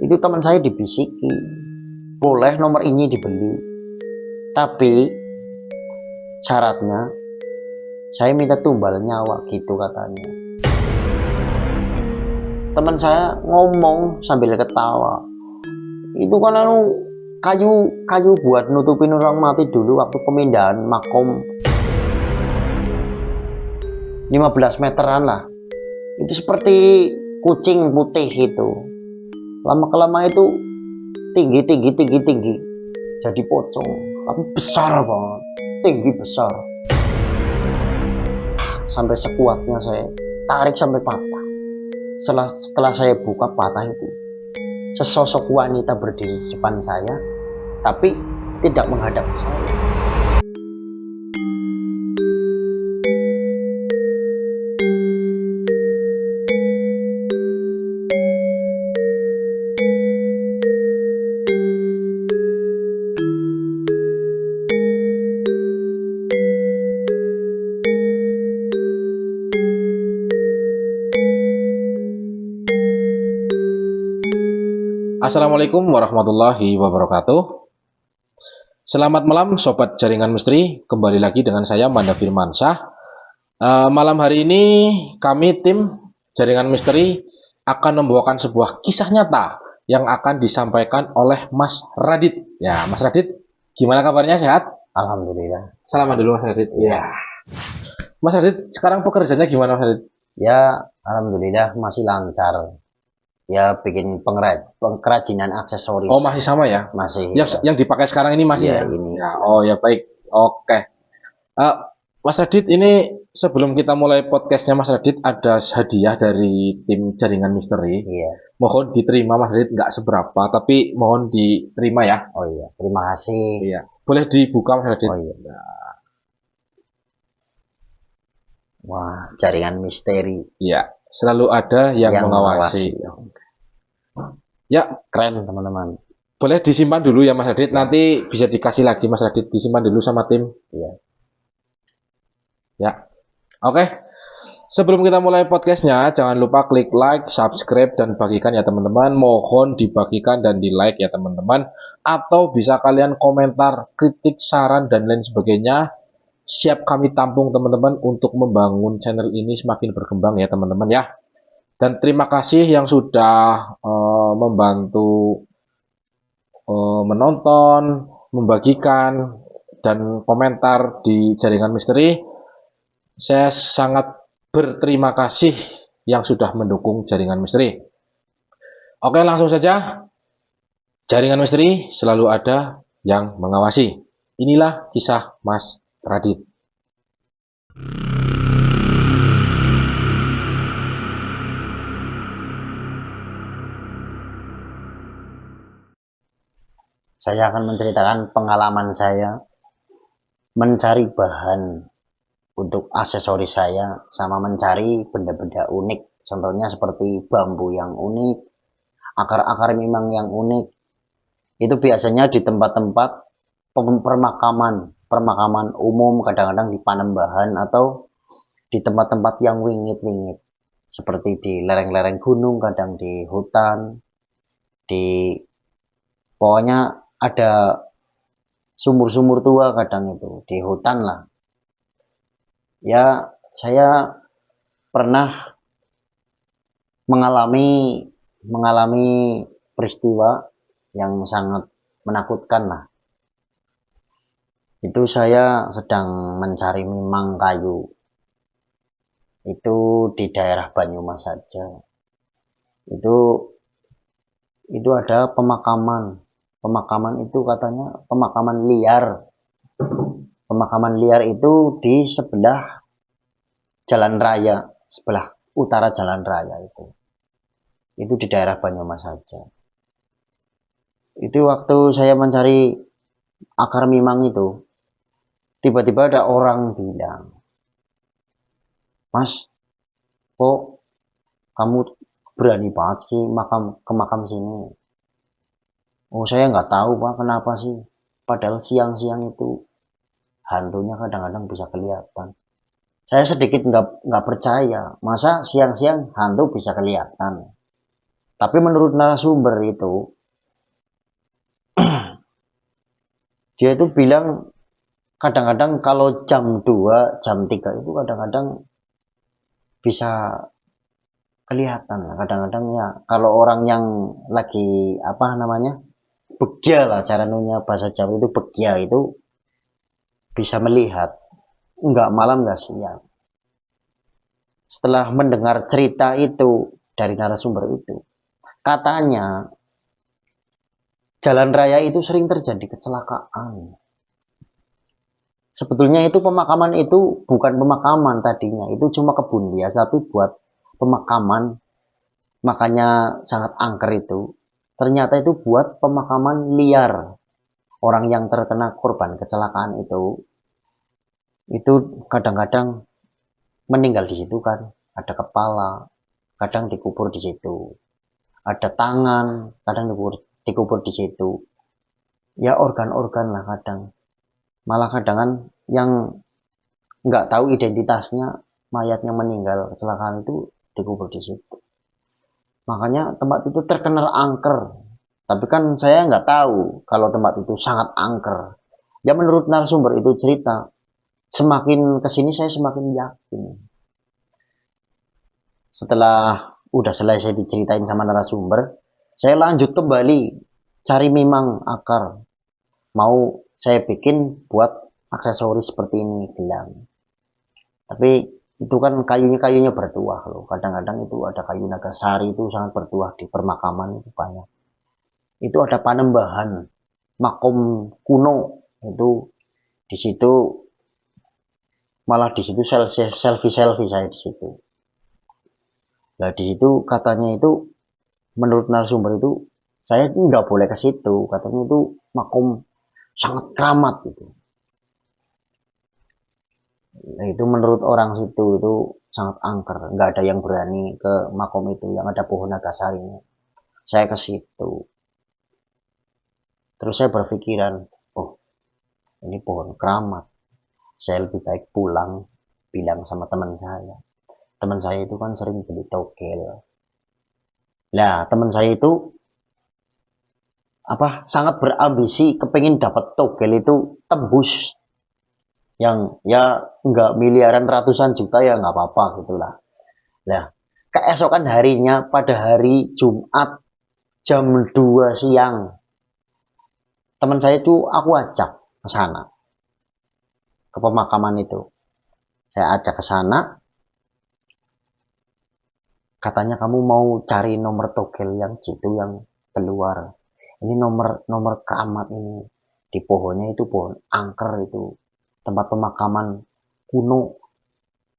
Itu teman saya dibisiki, boleh nomor ini dibeli, tapi syaratnya saya minta tumbal nyawa gitu katanya. Teman saya ngomong sambil ketawa, itu kan kayu buat nutupin orang mati dulu waktu pemindahan makom 15 meteran lah. Itu seperti kucing putih itu, lama-kelama itu tinggi jadi pocong, tapi besar banget, tinggi besar, sampai sekuatnya saya tarik sampai patah. Setelah saya buka patah itu, sesosok wanita berdiri di depan saya, tapi tidak menghadap ke saya. Assalamualaikum warahmatullahi wabarakatuh. Selamat malam Sobat Jaringan Misteri, kembali lagi dengan saya Manda Firmansyah. Malam hari ini kami tim Jaringan Misteri akan membawakan sebuah kisah nyata yang akan disampaikan oleh Mas Radit. Ya, Mas Radit, gimana kabarnya, sehat? Alhamdulillah. Selamat dulu Mas Radit. Ya. Mas Radit, sekarang pekerjaannya gimana Mas Radit? Ya, alhamdulillah masih lancar. Ya, bikin kerajinan aksesoris. Oh, masih sama ya? Masih. Yang dipakai sekarang ini masih ya? Ini. Ya, oh ya, baik. Oke. Mas Radit, ini sebelum kita mulai podcastnya Mas Radit, ada hadiah dari tim Jaringan Misteri. Iya. Mohon diterima Mas Radit, nggak seberapa, tapi mohon diterima ya. Oh iya, terima kasih. Iya. Boleh dibuka Mas Radit? Oh iya. Wah, Jaringan Misteri. Iya. Selalu ada yang mengawasi. Ya, keren teman-teman. Boleh disimpan dulu ya Mas Radit. Nanti bisa dikasih lagi Mas Radit. Disimpan dulu sama tim. Iya. Ya. Oke. Sebelum kita mulai podcastnya, jangan lupa klik like, subscribe, dan bagikan ya teman-teman. Mohon dibagikan dan di like ya teman-teman. Atau bisa kalian komentar, kritik, saran, dan lain sebagainya. Siap kami tampung teman-teman untuk membangun channel ini semakin berkembang ya teman-teman ya. Dan terima kasih yang sudah membantu menonton, membagikan, dan komentar di Jaringan Misteri. Saya sangat berterima kasih yang sudah mendukung Jaringan Misteri. Oke, langsung saja. Jaringan Misteri selalu ada yang mengawasi. Inilah kisah Mas Radit. Saya akan menceritakan pengalaman saya mencari bahan untuk aksesoris saya, sama mencari benda-benda unik. Contohnya seperti bambu yang unik, akar-akar memang yang unik. Itu biasanya di tempat-tempat permakaman umum, kadang-kadang di Panembahan atau di tempat-tempat yang wingit-wingit, seperti di lereng-lereng gunung, kadang di hutan, pokoknya ada sumur-sumur tua, kadang itu di hutan lah. Ya, saya pernah mengalami peristiwa yang sangat menakutkan lah. Itu saya sedang mencari memang kayu. Itu di daerah Banyumas saja. Itu ada pemakaman. Pemakaman itu katanya pemakaman liar. Pemakaman liar itu di sebelah jalan raya, sebelah utara jalan raya itu. Itu di daerah Banyumas saja. Itu waktu saya mencari akar mimang itu, tiba-tiba ada orang bilang, "Mas, kok kamu berani banget sih ke makam sini?" "Oh, saya nggak tahu Pak, kenapa sih? Padahal siang-siang itu hantunya kadang-kadang bisa kelihatan." Saya sedikit nggak percaya, masa siang-siang hantu bisa kelihatan. Tapi menurut narasumber itu, dia itu bilang kadang-kadang kalau jam 2, jam 3 itu kadang-kadang bisa kelihatan. Kadang-kadang ya kalau orang yang lagi apa namanya begya lah, cara nunya bahasa Jawa itu begya itu bisa melihat, enggak malam enggak siang. Setelah mendengar cerita itu dari narasumber itu, katanya jalan raya itu sering terjadi kecelakaan. Sebetulnya itu pemakaman itu bukan pemakaman tadinya, itu cuma kebun biasa, tapi buat pemakaman, makanya sangat angker itu. Ternyata itu buat pemakaman liar. Orang yang terkena korban kecelakaan itu kadang-kadang meninggal di situ kan. Ada kepala, kadang dikubur di situ. Ada tangan, kadang dikubur di situ. Ya organ-organ lah kadang. Malah kadang yang nggak tahu identitasnya, mayatnya meninggal kecelakaan itu dikubur di situ. Makanya tempat itu terkenal angker. Tapi kan saya nggak tahu kalau tempat itu sangat angker. Ya menurut narasumber itu cerita, semakin kesini saya semakin yakin. Setelah udah selesai diceritain sama narasumber, saya lanjut kembali cari memang akar. Mau saya bikin buat aksesoris seperti ini gelang. Tapi itu kan kayunya bertuah loh. Kadang-kadang itu ada kayu nagasari itu sangat bertuah di permakaman itu banyak. Itu ada Panembahan, makom kuno itu di situ, malah di situ selfie saya di situ. Nah di situ katanya itu menurut narasumber itu saya nggak boleh ke situ, katanya itu makom sangat keramat gitu. Nah, itu menurut orang situ itu sangat angker, nggak ada yang berani ke makom itu yang ada pohon nagasarinya. Saya ke situ. Terus saya berpikiran, oh ini pohon keramat. Saya lebih baik pulang, bilang sama teman saya. Teman saya itu kan sering beli togel. Nah, teman saya itu sangat berambisi, kepingin dapat togel itu tembus. Yang ya nggak miliaran, ratusan juta ya nggak apa-apa gitulah. Nah, keesokan harinya pada hari Jumat jam 2 siang, teman saya itu aku ajak ke sana, ke pemakaman itu. Saya ajak ke sana, katanya kamu mau cari nomor togel yang situ yang keluar. Ini nomor keramat ini. Di pohonnya itu pohon angker itu. Tempat pemakaman kuno.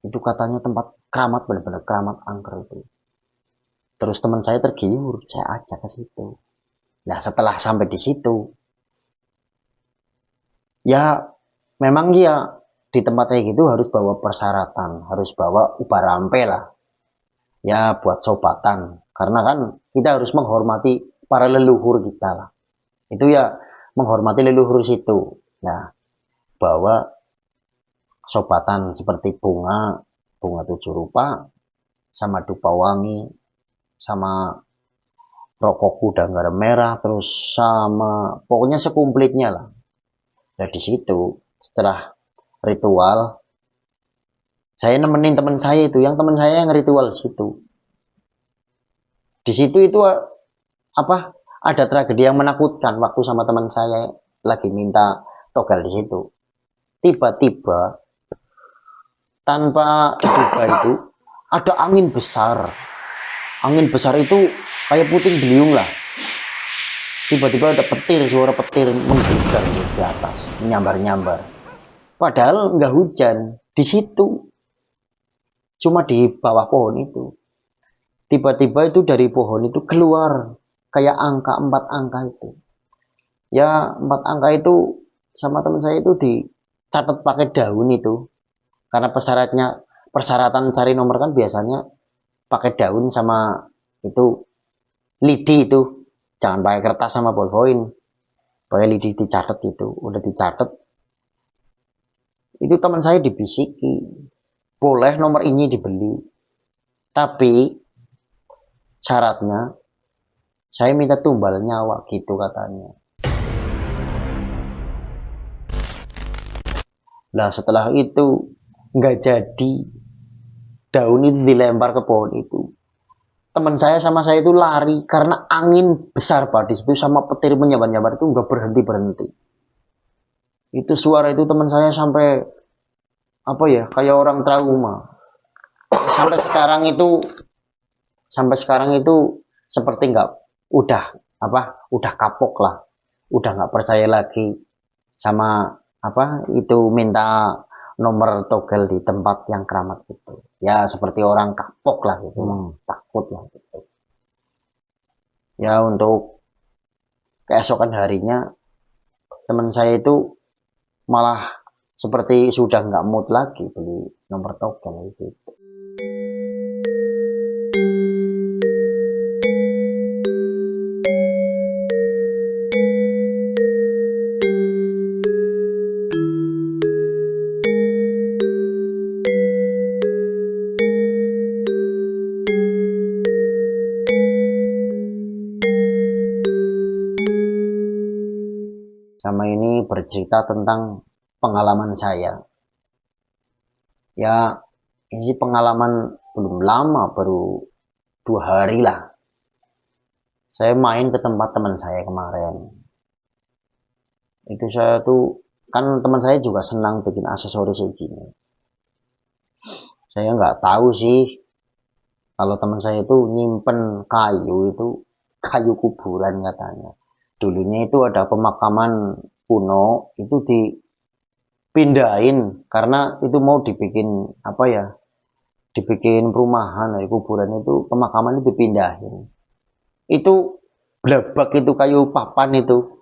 Itu katanya tempat keramat, benar-benar keramat angker itu. Terus teman saya tergiur, saya ajak ke situ. Nah setelah sampai di situ, ya memang dia di tempat kayak gitu harus bawa persyaratan, harus bawa ubah rampe lah. Ya buat sobatan. Karena kan kita harus menghormati para leluhur kita lah. Itu ya menghormati leluhur situ. Nah, bawa sobatan seperti bunga 7 rupa, sama dupa wangi, sama rokok kuda garam merah, terus sama pokoknya sekomplitnya lah. Nah di situ setelah ritual, saya nemenin teman saya itu, yang teman saya yang ritual situ. Di situ itu ada tragedi yang menakutkan waktu sama teman saya lagi minta togel di situ. Tiba-tiba tanpa diduga itu ada angin besar. Angin besar itu kayak puting beliung lah. Tiba-tiba ada suara petir menggelegar di atas, menyambar-nyambar. Padahal nggak hujan di situ, cuma di bawah pohon itu. Tiba-tiba itu dari pohon itu keluar kayak angka 4 angka itu. Ya 4 angka itu sama teman saya itu dicatat pakai daun itu. Karena persyaratan cari nomor kan biasanya pakai daun sama itu lidi itu. Jangan pakai kertas sama ballpoint. Pakai lidi dicatat itu. Udah dicatat. Itu teman saya dibisiki. Boleh nomor ini dibeli. Tapi syaratnya Saya minta tumbal nyawa gitu katanya. Lah setelah itu nggak jadi, daun itu dilempar ke pohon itu. Teman saya sama saya itu lari karena angin besar Pak di situ, sama petir menyabar-nyabar itu nggak berhenti. Itu suara itu teman saya sampai apa ya, kayak orang trauma. Sampai sekarang itu seperti nggak, udah kapok lah, udah nggak percaya lagi sama itu minta nomor togel di tempat yang keramat itu. Ya seperti orang kapok lah gitu, takut lah gitu. Ya untuk keesokan harinya teman saya itu malah seperti sudah nggak mood lagi beli nomor togel itu. Sama ini bercerita tentang pengalaman saya. Ya ini sih pengalaman belum lama, baru 2 hari lah. Saya main ke tempat teman saya kemarin. Itu saya tuh, kan teman saya juga senang bikin aksesoris kayak gini. Saya nggak tahu sih kalau teman saya itu nyimpen kayu, itu kayu kuburan katanya. Dulunya itu ada pemakaman kuno, itu dipindahin karena itu mau dibikin dibikin perumahan dari kuburan itu, pemakaman itu dipindahin. Itu blabak itu kayu papan itu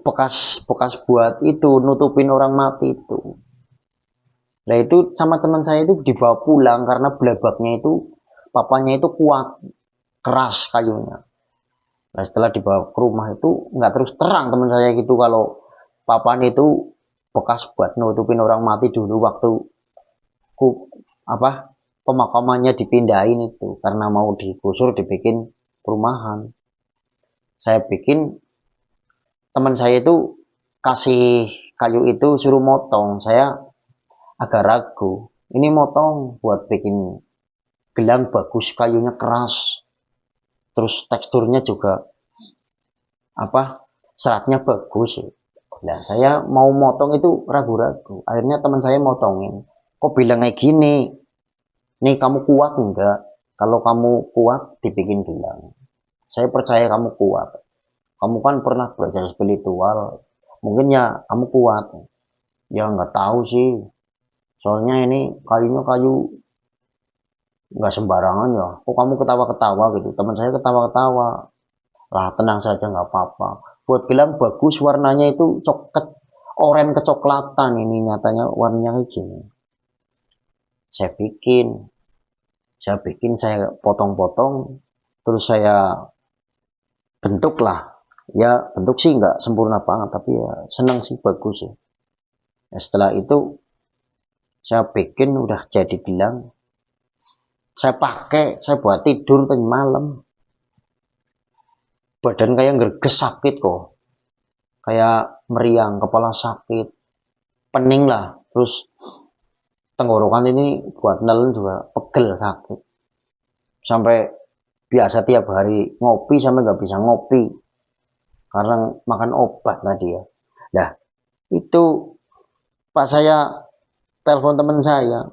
bekas buat itu nutupin orang mati itu. Nah itu sama teman saya itu dibawa pulang karena blabaknya itu, papannya itu kuat, keras kayunya. Nah setelah dibawa ke rumah itu nggak terus terang teman saya gitu kalau papan itu bekas buat nutupin orang mati dulu waktu pemakamannya dipindahin itu, karena mau digusur dibikin perumahan. Saya bikin, teman saya itu kasih kayu itu suruh motong, saya agak ragu. Ini motong buat bikin gelang bagus, kayunya keras, terus teksturnya juga seratnya bagus. Nah saya mau motong itu ragu-ragu, akhirnya teman saya motongin. Kok bilang kayak gini, nih kamu kuat enggak? Kalau kamu kuat dibikin gelang, saya percaya kamu kuat, kamu kan pernah belajar spiritual, mungkin ya kamu kuat. Ya nggak tahu sih, soalnya ini kayunya kayu nggak sembarangan ya. Kok kamu ketawa-ketawa gitu? Teman saya ketawa-ketawa. Lah tenang saja, nggak apa-apa. Buat gelang bagus, warnanya itu coklat, oranye kecoklatan, ini nyatanya warnanya kayak gini. Saya bikin, saya potong-potong, terus saya bentuk lah. Ya bentuk sih nggak sempurna banget, tapi ya senang sih, bagus sih. Nah, setelah itu saya bikin udah jadi gelang. Saya pakai, saya buat tidur tadi malam. Badan kayak ngerges, sakit kok. Kayak meriang, kepala sakit, pening lah. Terus tenggorokan ini buat nelen juga pegel, sakit. Sampai biasa tiap hari ngopi sampai nggak bisa ngopi karena makan obat tadi ya. Nah itu pas saya telepon teman saya,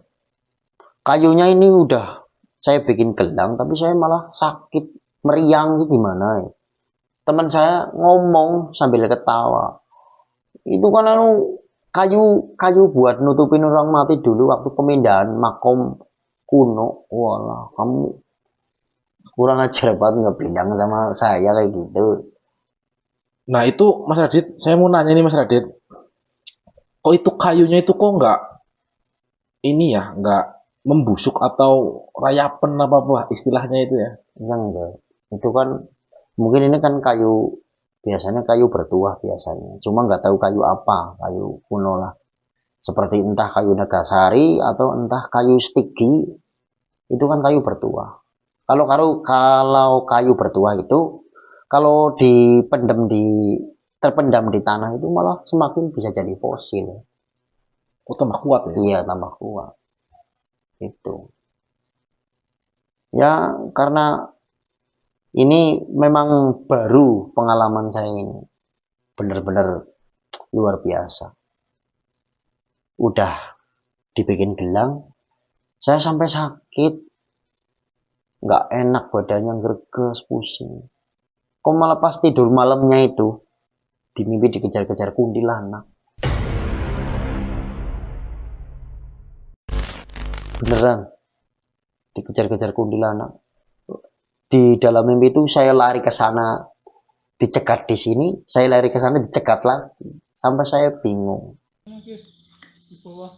kayunya ini udah saya bikin gelang tapi saya malah sakit, meriang sih gimana ya. Teman saya ngomong sambil ketawa, itu kan kayu buat nutupin orang mati dulu waktu pemindahan makom kuno. Walah kamu kurang ajar banget, nggak bilang sama saya kayak gitu. Nah itu Mas Radit, saya mau nanya nih Mas Radit, kok itu kayunya itu kok nggak membusuk atau rayapen apa istilahnya itu ya? Enggak, itu kan mungkin ini kan kayu, biasanya kayu bertuah biasanya, cuma nggak tahu kayu apa, kayu kuno lah, seperti entah kayu nagasari atau entah kayu stigi, itu kan kayu bertuah. Kalau kayu bertuah itu kalau terpendam di tanah itu malah semakin bisa jadi fosil. Oh, tambah kuat ya. Iya, tambah kuat. Itu. Ya, karena ini memang baru pengalaman saya ini. Benar-benar luar biasa. Udah dibikin gelang, saya sampai sakit. Nggak enak badannya, greges, pusing. Kok malah pas tidur malamnya itu, di mimpi dikejar-kejar kuntilanak. Beneran, dikejar-kejar kuntilanak. Di dalam mimpi itu saya lari ke sana, dicegat di sini, saya lari ke sana, dicegat lagi. Sampai saya bingung. Di bawah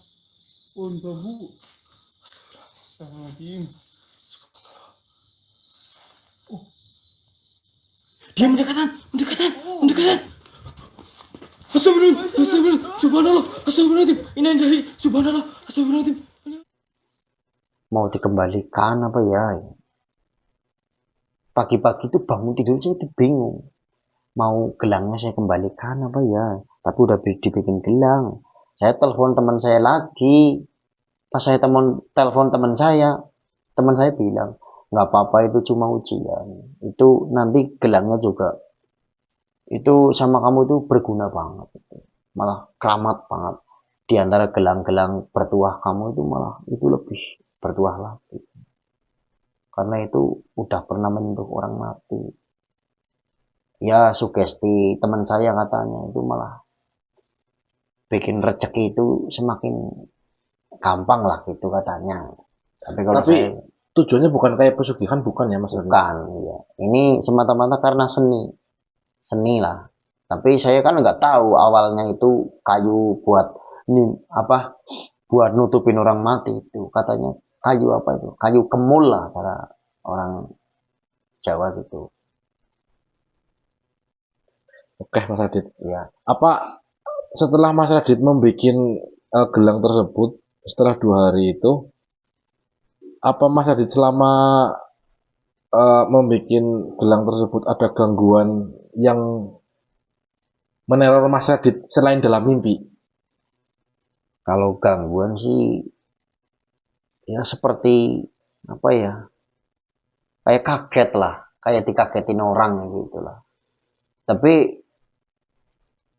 pohon bambu. Astagfirullahaladzim. Oh. Dia mendekatan. Astagfirullahaladzim. Subhanallah. Astagfirullahaladzim. Ini dari subhanallah. Astagfirullahaladzim. Mau dikembalikan apa ya? Pagi-pagi itu bangun tidur saya itu bingung. Mau gelangnya saya kembalikan apa ya? Tapi udah dibikin gelang. Saya telepon teman saya lagi. Pas saya telepon teman saya bilang, nggak apa-apa, itu cuma ujian. Itu nanti gelangnya juga. Itu sama kamu itu berguna banget. Malah keramat banget. Di antara gelang-gelang bertuah kamu itu malah itu lebih bertuah lagi. Karena itu udah pernah menyentuh orang mati. Ya, sugesti teman saya katanya itu malah bikin rezeki itu semakin gampang lah gitu katanya. Tapi kalau saya tujuannya bukan kayak pesugihan, bukan ya Mas? bukan, ya. Ini semata-mata karena seni lah. Tapi saya kan nggak tahu awalnya itu kayu buat ini apa, buat nutupin orang mati itu. Katanya kayu apa itu? Kayu kemul lah cara orang Jawa gitu. Oke Mas Radit. Ya. Apa setelah Mas Radit membuat gelang tersebut setelah 2 hari itu, apa Mas Radit selama membuat gelang tersebut ada gangguan yang meneror Mas Radit selain dalam mimpi? Kalau gangguan sih ya seperti apa ya? Kayak kaget lah, kayak dikagetin orang gitu lah. Tapi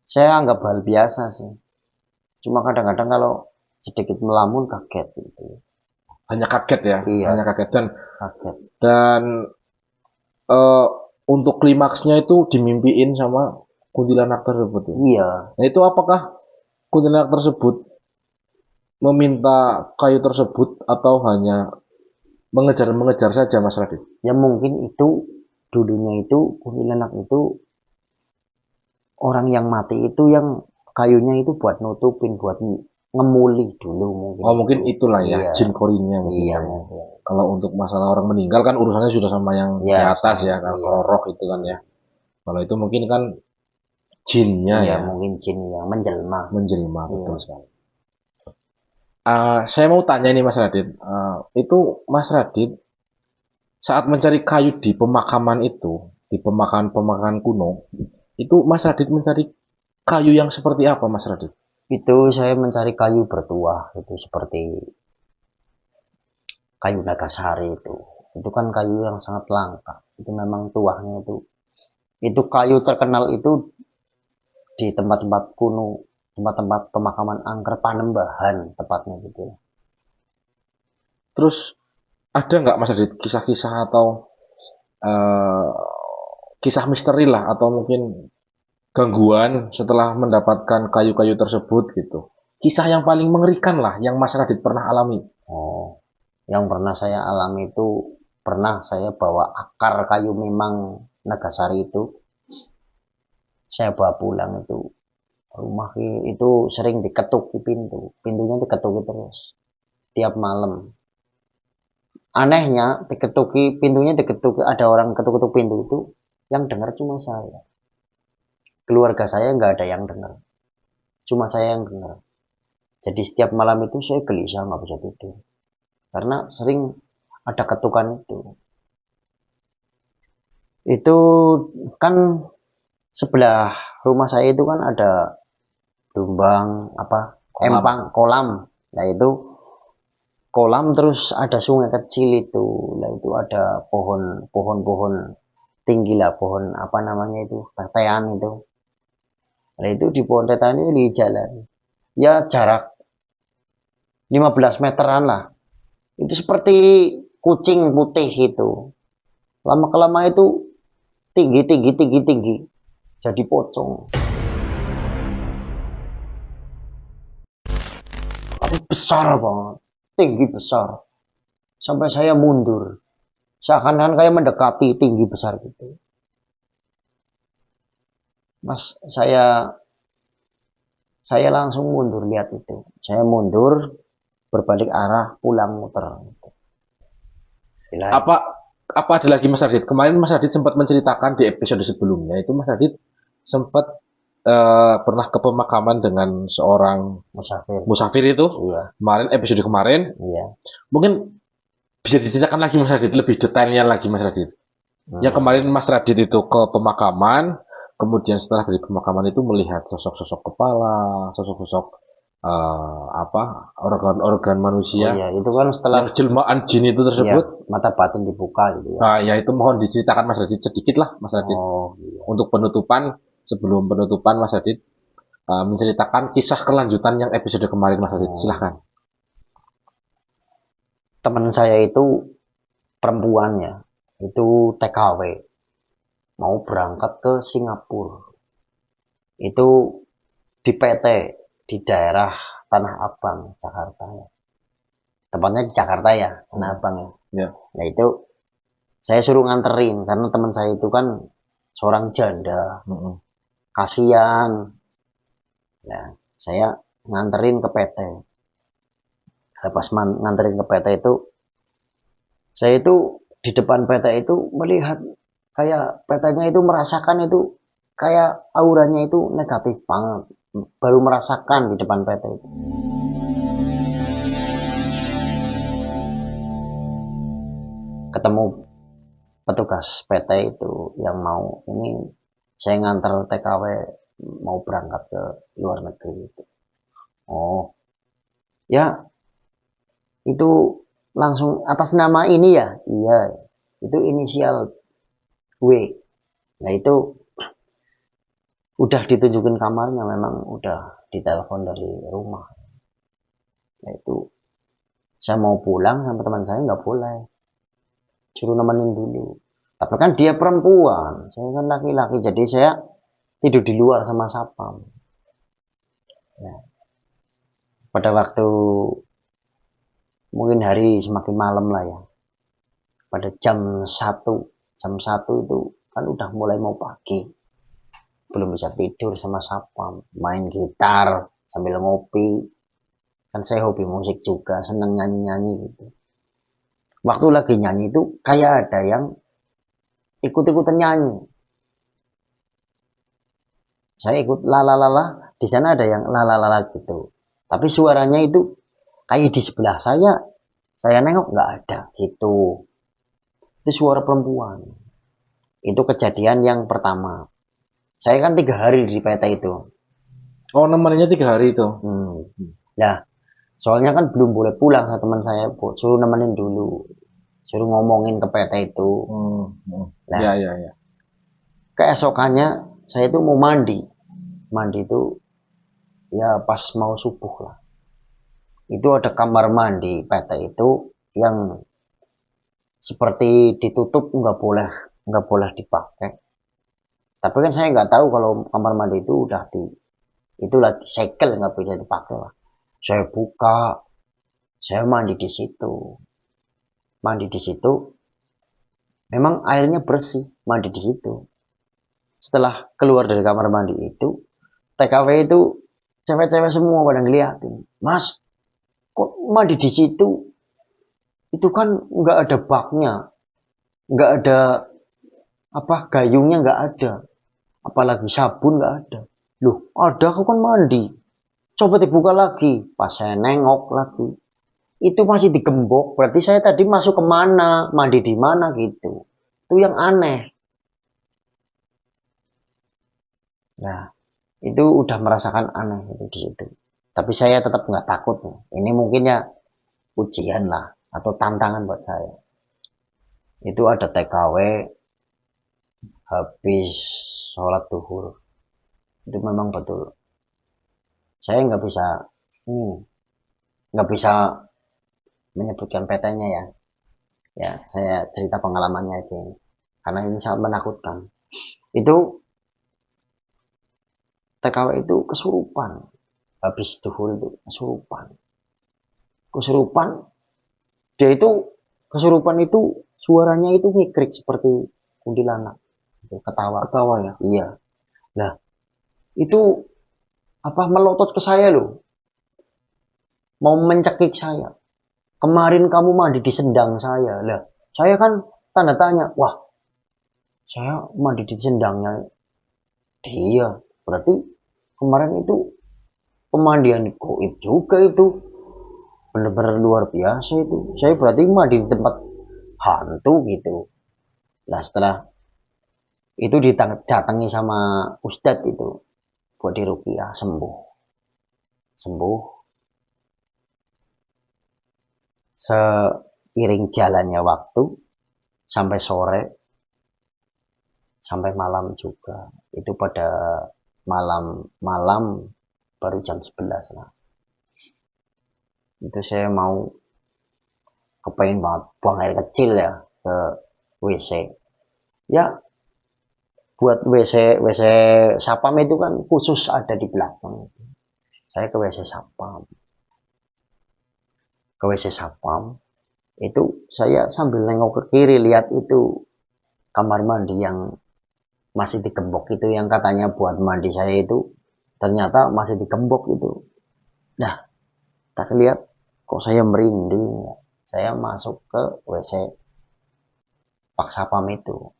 saya anggap hal biasa sih. Cuma kadang-kadang kalau sedikit melamun kaget gitu. Hanya kaget ya? Iya. Hanya kaget. Kaget. Dan untuk klimaksnya itu dimimpiin sama kuntilanak tersebut ya? Iya. Nah itu apakah kuntilanak tersebut meminta kayu tersebut atau hanya mengejar saja Mas Radit? Ya mungkin itu dulunya itu kuntilanak itu orang yang mati itu yang kayunya itu buat nutupin, buat ngemuli dulu mungkin. Oh mungkin itulah ya, Iya. jin korinnya mungkin. Iya. Ya. Kalau untuk masalah orang meninggal kan urusannya sudah sama yang di Iya, atas ya, iya. kalau roh itu kan ya. Kalau itu mungkin kan jinnya Iya, ya, mungkin jin yang menjelma. betul sekali. Saya mau tanya ini Mas Radit, itu Mas Radit saat mencari kayu di pemakaman itu, di pemakaman kuno, itu Mas Radit mencari kayu yang seperti apa Mas Radit? Itu saya mencari kayu bertuah, itu seperti kayu nagasari itu. Itu kan kayu yang sangat langka. Itu memang tuahnya itu. Itu kayu terkenal itu di tempat-tempat kuno, tempat-tempat pemakaman angker Panembahan tepatnya gitu. Terus ada nggak Mas Radit kisah-kisah atau kisah misteri lah atau mungkin gangguan setelah mendapatkan kayu-kayu tersebut gitu? Kisah yang paling mengerikan lah yang Mas Radit pernah alami. Oh, yang pernah saya alami itu pernah saya bawa akar kayu memang nagasari itu. Saya bawa pulang itu rumah itu sering diketuk di pintunya diketuki terus tiap malam. Anehnya pintunya diketuki, ada orang ketuk-ketuk pintu itu yang dengar cuma saya. Keluarga saya nggak ada yang dengar, cuma saya yang dengar. Jadi setiap malam itu saya gelisah nggak bisa tidur karena sering ada ketukan itu. Itu kan sebelah rumah saya itu kan ada lumbang apa Kolam. empang kolam. Nah itu kolam terus ada sungai kecil itu. Nah itu ada pohon-pohon tinggi lah, pohon apa namanya itu tetean itu. Nah itu di pohon tetean itu di jalan. Ya jarak 15 meteran lah. Itu seperti kucing putih itu. Lama-kelama itu tinggi. Jadi pocong. Tapi besar banget. Tinggi besar. Sampai saya mundur. Seakan-akan kayak mendekati tinggi besar gitu. Mas, saya langsung mundur lihat itu. Saya mundur berbalik arah pulang muter. Gila. Apa ada lagi Mas Radit? Kemarin Mas Radit sempat menceritakan di episode sebelumnya itu Mas Radit sempat pernah ke pemakaman dengan seorang musafir itu. Iya, Kemarin episode kemarin iya. mungkin bisa diceritakan lagi Mas Radit lebih detailnya lagi Mas Radit. Yang kemarin Mas Radit itu ke pemakaman, kemudian setelah dari pemakaman itu melihat sosok-sosok kepala, sosok-sosok organ-organ Oh manusia iya, itu kan setelah yang jelmaan jin itu iya, tersebut. mata batin dibuka gitu ya. Nah, ya itu mohon diceritakan Mas Radit sedikit lah Mas Radit. Oh iya. Untuk penutupan, sebelum penutupan Mas Radit menceritakan kisah kelanjutan yang episode kemarin Mas Radit. Silahkan. Teman saya itu perempuan ya, itu TKW, mau berangkat ke Singapura. Itu di PT di daerah Tanah Abang, Jakarta ya. Tepatnya di Jakarta ya, Tanah Abang ya. Ya. Nah itu saya suruh nganterin karena teman saya itu kan seorang janda, kasihan. Nah, saya nganterin ke PT. Pas nganterin ke PT itu, saya itu di depan PT itu melihat kayak PT-nya itu merasakan itu kayak auranya itu negatif banget. Baru merasakan di depan PT itu. Ketemu petugas PT itu yang mau ini saya nganter TKW mau berangkat ke luar negeri itu. Oh, ya itu langsung atas nama ini ya, iya itu inisial W. Nah itu udah ditunjukin kamarnya, memang udah ditelepon dari rumah. Nah itu saya mau pulang sama teman saya nggak boleh, suruh nemenin dulu. Tapi kan dia perempuan, saya kan laki-laki, jadi saya tidur di luar sama sapam. Nah, pada waktu mungkin hari semakin malam lah ya, pada jam 1 itu kan udah mulai mau pagi, belum bisa tidur sama sapam, main gitar sambil ngopi, kan saya hobi musik juga, seneng nyanyi gitu. Waktu lagi nyanyi itu kayak ada yang ikut-ikutan nyanyi, saya ikut lalalala, di sana ada yang lalalala gitu, tapi suaranya itu kayak di sebelah saya nengok nggak ada gitu. Itu suara perempuan. Itu kejadian yang pertama. Saya kan 3 hari di PT itu. Oh, nemeninnya 3 hari itu. Nah, soalnya kan belum boleh pulang sama teman saya, suruh nemenin dulu, suruh ngomongin ke PT itu. Nah, Ya. keesokannya saya itu mau mandi itu ya pas mau subuh lah. Itu ada kamar mandi PT itu yang seperti ditutup, nggak boleh dipakai. Tapi kan saya nggak tahu kalau kamar mandi itu udah itulah disegel, nggak bisa dipakai lah. Saya buka, saya mandi di situ. Memang airnya bersih, mandi di situ. Setelah keluar dari kamar mandi itu, TKW itu cewek-cewek semua pada ngeliatin, Mas, kok mandi di situ? Itu kan nggak ada baknya, nggak ada gayungnya, nggak ada, apalagi sabun nggak ada. Loh, ada, aku kan mandi. Coba dibuka lagi. Pas saya nengok lagi, itu masih digembok. Berarti saya tadi masuk kemana, mandi di mana gitu. Itu yang aneh. Nah, itu udah merasakan aneh itu di situ. Tapi saya tetap nggak takut. Ini mungkin ya ujian lah atau tantangan buat saya. Itu ada TKW habis sholat duhur. Itu memang betul. Saya nggak bisa menyebutkan PT-nya ya. Ya, saya cerita pengalamannya aja ini. Karena ini sangat menakutkan. Itu TKW itu kesurupan. Habis duhur itu kesurupan. Dia itu kesurupan itu suaranya itu ngikrik seperti kuntilanak. Ketawa ya. iya. Nah, itu melotot ke saya loh, mau mencekik saya. Kemarin kamu mandi di sendang saya. Lah, saya kan tanda tanya, wah, saya mandi di sendangnya dia. Berarti kemarin itu pemandian goib juga itu. Benar-benar luar biasa itu. Saya berarti mandi di tempat hantu gitu. Nah, setelah itu didatangi sama ustadz itu buat diruqyah, sembuh seiring jalannya waktu sampai sore sampai malam juga. Itu pada malam baru jam 11 lah. Itu saya mau kepengen banget buang air kecil ya ke WC. Ya, buat WC sapam itu kan khusus ada di belakang. Saya ke WC sapam. Itu saya sambil nengok ke kiri lihat itu kamar mandi yang masih digembok itu, yang katanya buat mandi saya itu ternyata masih digembok itu. Nah, tak lihat kok saya merinding. Saya masuk ke WC pak sapam itu.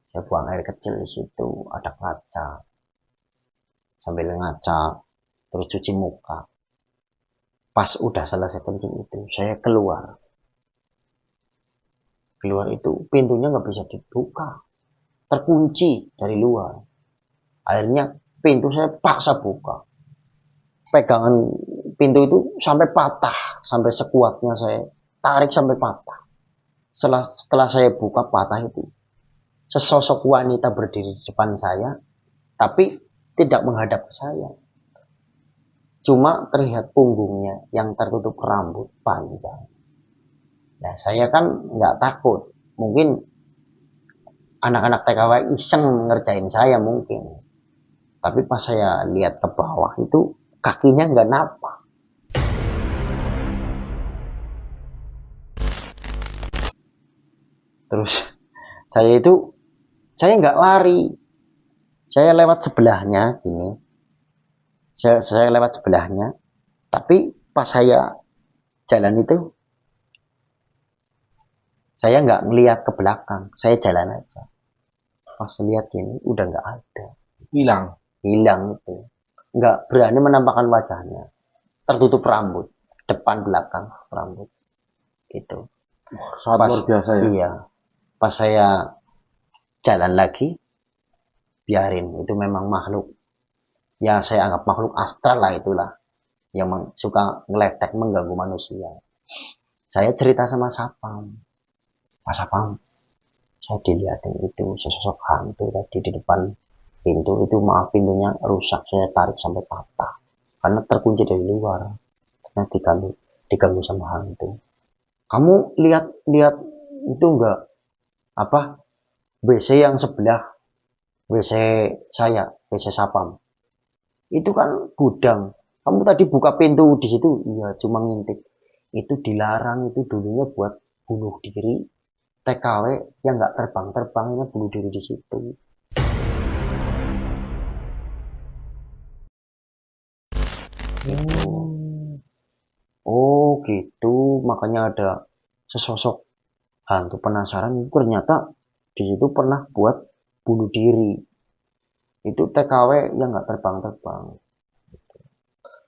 Saya buang air kecil di situ, ada kaca. Sambil ngaca, terus cuci muka. Pas udah selesai kencing itu, saya keluar. Keluar itu pintunya nggak bisa dibuka, terkunci dari luar. Akhirnya pintu saya paksa buka. Pegangan pintu itu sampai patah, sampai sekuatnya saya tarik sampai patah. Setelah saya buka patah itu, sesosok wanita berdiri di depan saya, tapi tidak menghadap ke saya. Cuma terlihat punggungnya yang tertutup rambut panjang. Nah, saya kan nggak takut. Mungkin anak-anak TKW iseng ngerjain saya mungkin. Tapi pas saya lihat ke bawah itu kakinya nggak napak. Terus saya nggak lari. Saya lewat sebelahnya gini. Saya lewat sebelahnya. Tapi pas saya jalan itu saya nggak ngelihat ke belakang. Saya jalan aja. Pas lihat ini udah nggak ada. Hilang itu. Nggak berani menampakkan wajahnya. Tertutup rambut. Depan belakang rambut. Gitu. Sangat luar biasa ya. Iya. Pas saya jalan lagi, biarin. Itu memang makhluk. Ya saya anggap makhluk astral lah itulah. Yang suka ngeletek mengganggu manusia. Saya cerita sama Sapam. Pak Sapam, saya dilihatin itu sesosok hantu tadi di depan pintu itu, maaf pintunya rusak, saya tarik sampai patah karena terkunci dari luar, karena diganggu sama hantu. Kamu lihat itu enggak WC yang sebelah WC saya, WC Sapam itu kan gudang, kamu tadi buka pintu di situ? Iya, cuma ngintip. Itu dilarang, itu dulunya buat bunuh diri. TKW yang nggak terbang-terbangnya bunuh diri di situ. Oh gitu, makanya ada sesosok hantu penasaran itu ternyata di situ pernah buat bunuh diri. Itu TKW yang nggak terbang-terbang.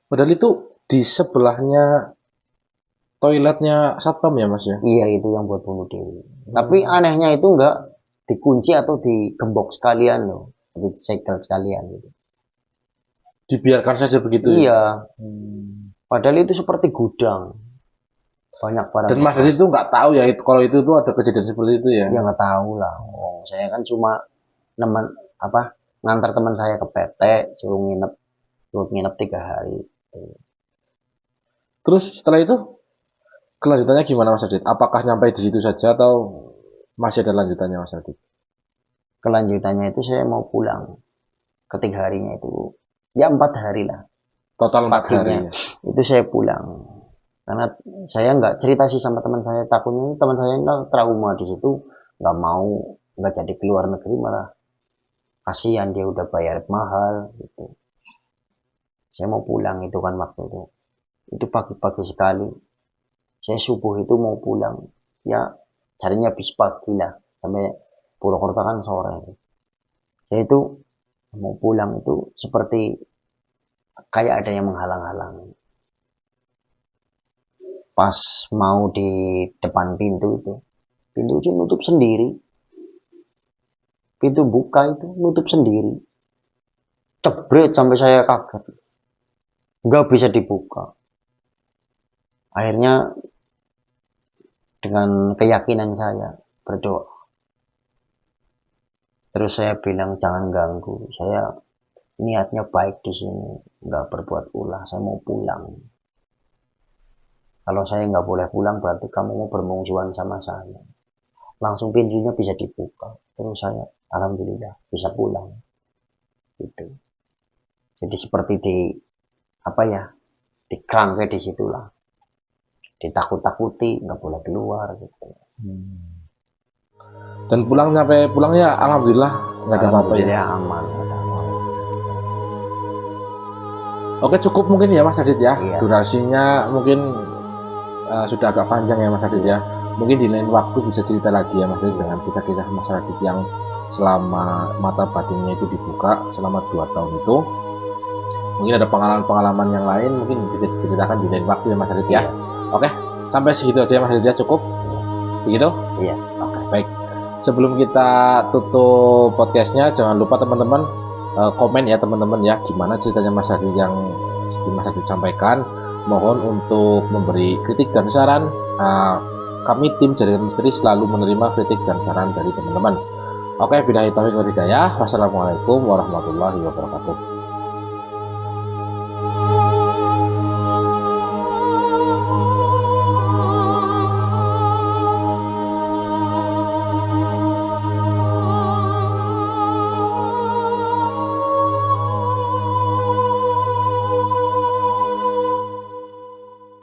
Padahal itu di sebelahnya toiletnya satpam ya mas ya? Iya, itu yang buat bunuh diri. Tapi anehnya itu nggak dikunci atau digembok sekalian loh, atau disegel sekalian gitu. Dibiarkan saja begitu ya? Iya, Hmm. padahal itu seperti gudang. Banyak barang. Dan Mas Dadi itu nggak tahu ya kalau itu tuh ada kejadian seperti itu ya? Ya nggak tahu lah. Oh, saya kan cuma nemen apa ngantar teman saya ke PT, suruh nginep 3 hari. Terus setelah itu kelanjutannya gimana Mas Adit? Apakah nyampe di situ saja atau masih ada lanjutannya Mas Adit? Kelanjutannya itu saya mau pulang. Ketiga harinya itu, ya 4 hari lah. Total 4 hari. Paginya itu saya pulang. Karena saya nggak cerita sih sama teman saya, takutnya teman saya ntar trauma di situ, nggak jadi keluar negeri, malah kasihan dia udah bayar mahal gitu. Saya mau pulang itu kan waktu itu pagi-pagi sekali. Saya subuh itu mau pulang, ya carinya bis pagi lah, sampai Purwokerto kan sore. Saya itu mau pulang itu seperti kayak ada yang menghalang-halang. Pas mau di depan pintu itu nutup sendiri. Pintu buka itu nutup sendiri. Cebret sampai saya kaget. Nggak bisa dibuka. Akhirnya dengan keyakinan saya berdoa. Terus saya bilang jangan ganggu. Saya niatnya baik di sini, nggak berbuat ulah. Saya mau pulang. Kalau saya nggak boleh pulang berarti kamu mau bermusuhan sama saya. Langsung pintunya bisa dibuka. Terus saya alhamdulillah bisa pulang. Gitu. Jadi seperti dikerangkai di situlah. Ditakut-takuti, nggak boleh keluar gitu. Dan sampai pulang ya alhamdulillah nggak ada apa-apa ya. Alhamdulillah aman. Oke, cukup mungkin ya Mas Adit ya. Iya. Durasinya mungkin sudah agak panjang ya Mas Adit ya. Mungkin di lain waktu bisa cerita lagi ya Mas Adit dengan kisah-kisah Mas Adit yang selama mata batinnya itu dibuka selama 2 tahun itu. Mungkin ada pengalaman-pengalaman yang lain mungkin bisa diceritakan di lain waktu ya Mas Adit ya. Iya. Oke, sampai segitu aja Mas Adit ya, cukup. Begitu? Iya. Oke, baik. Sebelum kita tutup podcastnya, jangan lupa teman-teman komen ya teman-teman ya, gimana ceritanya Mas Adit yang Mas Adit sampaikan. Mohon untuk memberi kritik dan saran. Kami tim Jaringan Misteri selalu menerima kritik dan saran dari teman-teman. Oke, billahi taufiq wal hidayah. Wassalamualaikum warahmatullahi wabarakatuh.